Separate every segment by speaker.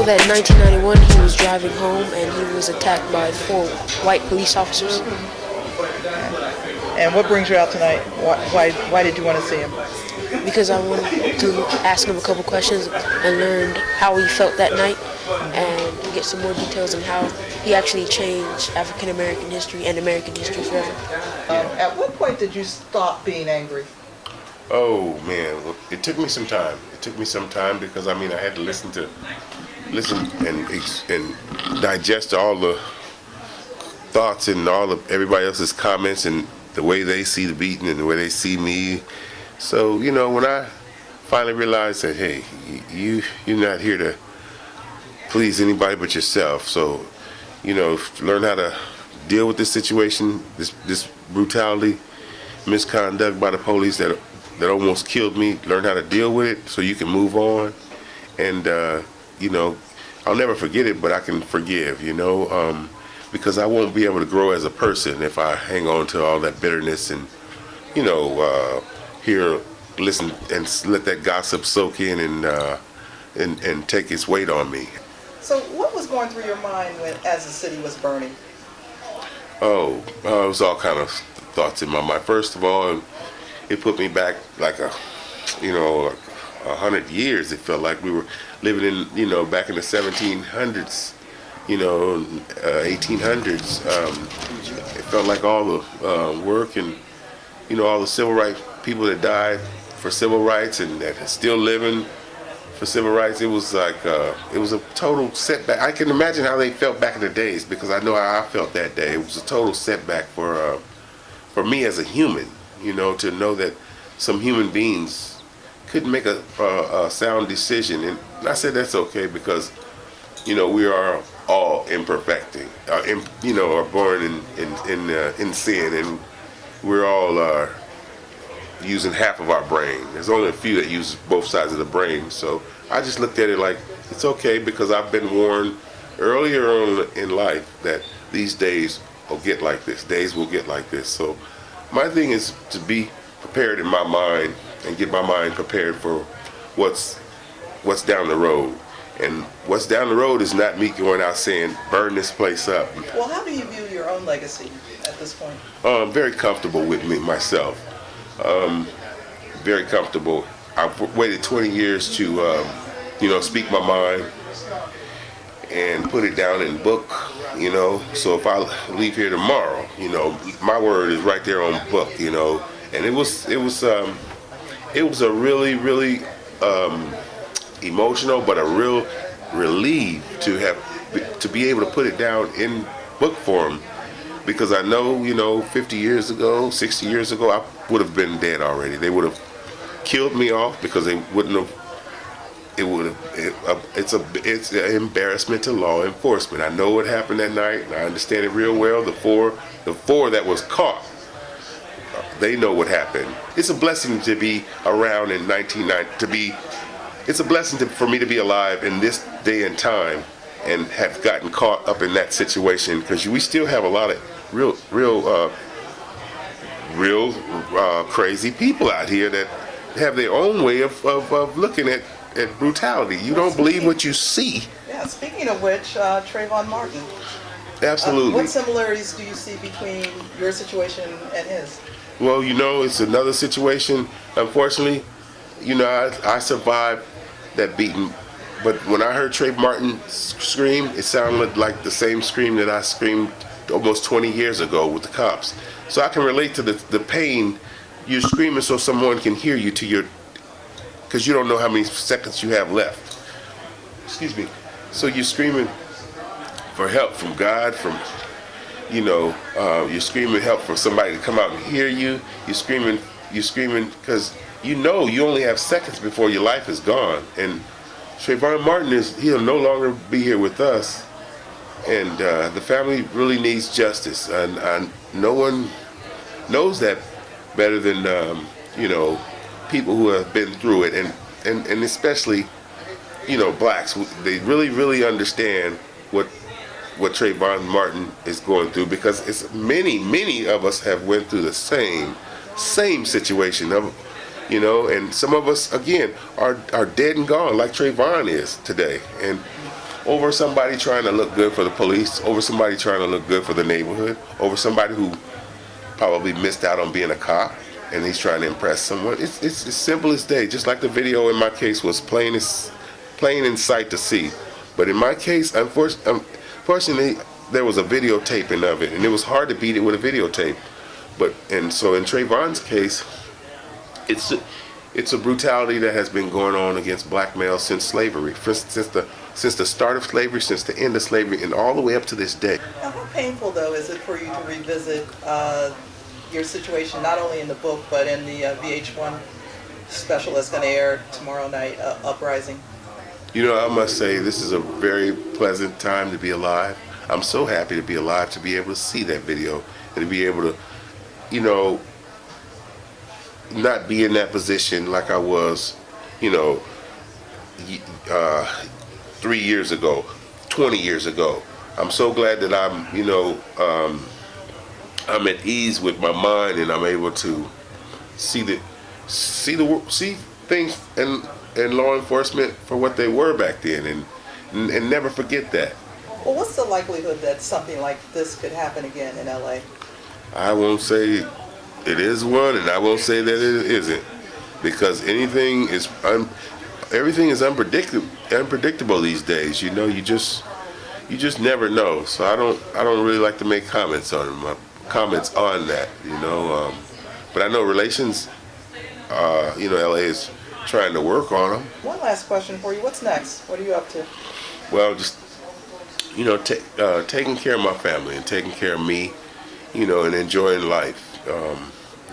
Speaker 1: know that in 1991 he was driving home and he was attacked by 4 white police officers.
Speaker 2: And what brings you out tonight? Why did you want to see him?
Speaker 1: Because I wanted to ask him a couple questions and learn how he felt that night and get some more details on how he actually changed African American history and American history forever.
Speaker 3: At what point did you stop being angry?
Speaker 4: Oh man, well, it took me some time. Because I had to listen and digest all the thoughts and all of everybody else's comments and the way they see the beating and the way they see me. So when I finally realized that, hey, you're not here to please anybody but yourself. So learn how to deal with this situation, this brutality, misconduct by the police that almost killed me. Learn how to deal with it so you can move on. And I'll never forget it, but I can forgive. Because I won't be able to grow as a person if I hang on to all that bitterness and listen and let that gossip soak in and take its weight on me.
Speaker 3: So what was going through your mind as the city was burning?
Speaker 4: It was all kind of thoughts in my mind. First of all, it put me back like 100 years. It felt like we were living in, back in the 1700s, 1800s. It felt like all the work and, all the civil rights people that died for civil rights and that are still living for civil rights. It was like, it was a total setback. I can imagine how they felt back in the days because I know how I felt that day. It was a total setback for me as a human, to know that some human beings couldn't make a sound decision. And I said that's okay because, we are all imperfecting, are born in sin, and we're all using half of our brain. There's only a few that use both sides of the brain. So I just looked at it like it's okay because I've been warned earlier on in life that these days will get like this. Days will get like this. So my thing is to be prepared in my mind and get my mind prepared for what's down the road. And what's down the road is not me going out saying, burn this place up.
Speaker 3: Well, how do you view your own legacy at this point?
Speaker 4: I'm very comfortable with myself. Very comfortable. I've waited 20 years to, speak my mind and put it down in book, So if I leave here tomorrow, my word is right there on book, And it was a really, really emotional, but a real relief to be able to put it down in book form, because I know 50 years ago, 60 years ago, I would have been dead already. They would have killed me off because they wouldn't have. It's an embarrassment to law enforcement. I know what happened that night, and I understand it real well. The four that was caught, they know what happened. It's a blessing to be around in 1990. It's a blessing for me to be alive in this day and time and have gotten caught up in that situation, because we still have a lot of real crazy people out here that have their own way of looking at brutality. You don't believe what you see.
Speaker 3: Yeah, speaking of which, Trayvon Martin.
Speaker 4: Absolutely.
Speaker 3: What similarities do you see between your situation and his?
Speaker 4: Well, it's another situation. Unfortunately, I survived that beating. But when I heard Trayvon Martin scream, it sounded like the same scream that I screamed almost 20 years ago with the cops. So I can relate to the pain. You're screaming so someone can hear you because you don't know how many seconds you have left. Excuse me. So you're screaming for help from God, you're screaming help for somebody to come out and hear you. You're screaming because you only have seconds before your life is gone. And Trayvon Martin he'll no longer be here with us. And the family really needs justice. And no one knows that better than, people who have been through it. And especially, blacks. They really, really understand what Trayvon Martin is going through, because it's many of us have went through the same situation and some of us again are dead and gone like Trayvon is today. And over somebody trying to look good for the police, over somebody trying to look good for the neighborhood, over somebody who probably missed out on being a cop and he's trying to impress someone. It's as simple as day. Just like the video in my case was plain in sight to see. But in my case, unfortunately, there was a videotaping of it, and it was hard to beat it with a videotape. And so in Trayvon's case, it's a brutality that has been going on against black males since slavery, since the start of slavery, since the end of slavery, and all the way up to this day.
Speaker 3: Now, how painful, though, is it for you to revisit your situation, not only in the book, but in the VH1 special that's going to air tomorrow night, Uprising?
Speaker 4: You know, I must say, this is a very pleasant time to be alive. I'm so happy to be alive, to be able to see that video, and to be able to, you know, not be in that position like I was, you know, 3 years ago, 20 years ago. I'm so glad that I'm, you know, I'm at ease with my mind, and I'm able to see things and law enforcement for what they were back then, and never forget that.
Speaker 3: Well, what's the likelihood that something like this could happen again in LA?
Speaker 4: I won't say it is one, and I won't say that it isn't, because everything is unpredictable these days. You know, you just never know. So I don't really like to make comments on that. You know, but I know relations. You know, LA is trying to work on them.
Speaker 3: One last question for you. What's next? What are you up to?
Speaker 4: Well, just, you know, taking care of my family and taking care of me, you know, and enjoying life,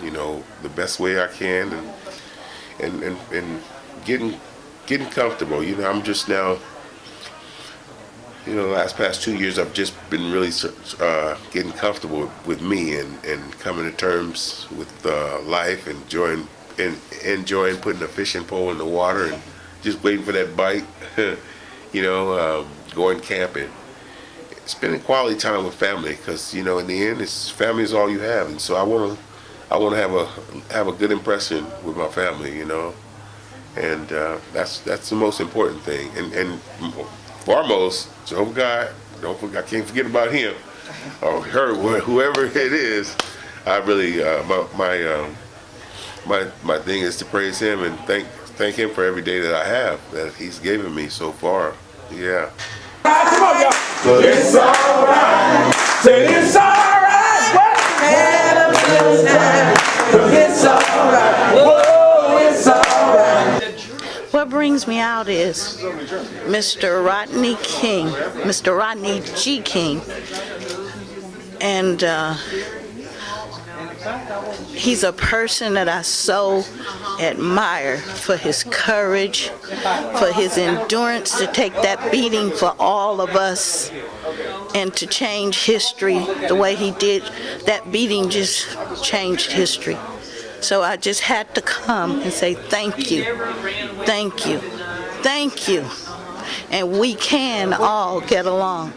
Speaker 4: you know, the best way I can, and getting comfortable. You know, I'm just now, you know, the past 2 years I've just been really getting comfortable with me and coming to terms with life, enjoying putting a fishing pole in the water and just waiting for that bite. You know, going camping, spending quality time with family, because, you know, in the end, family is all you have, and so I want to have a good impression with my family, you know, and that's the most important thing, and foremost, Jehovah God, I can't forget about him or her, whoever it is. I really my thing is to praise him and thank him for every day that I have, that he's given me so far. Yeah.
Speaker 5: Come on, y'all. It's alright. Say it's alright. It's alright. Whoa, it's alright.
Speaker 6: What brings me out is Mr. Rodney King, Mr. Rodney G. King, and he's a person that I so admire for his courage, for his endurance to take that beating for all of us, and to change history the way he did. That beating just changed history. So I just had to come and say thank you, thank you, thank you. And we can all get along.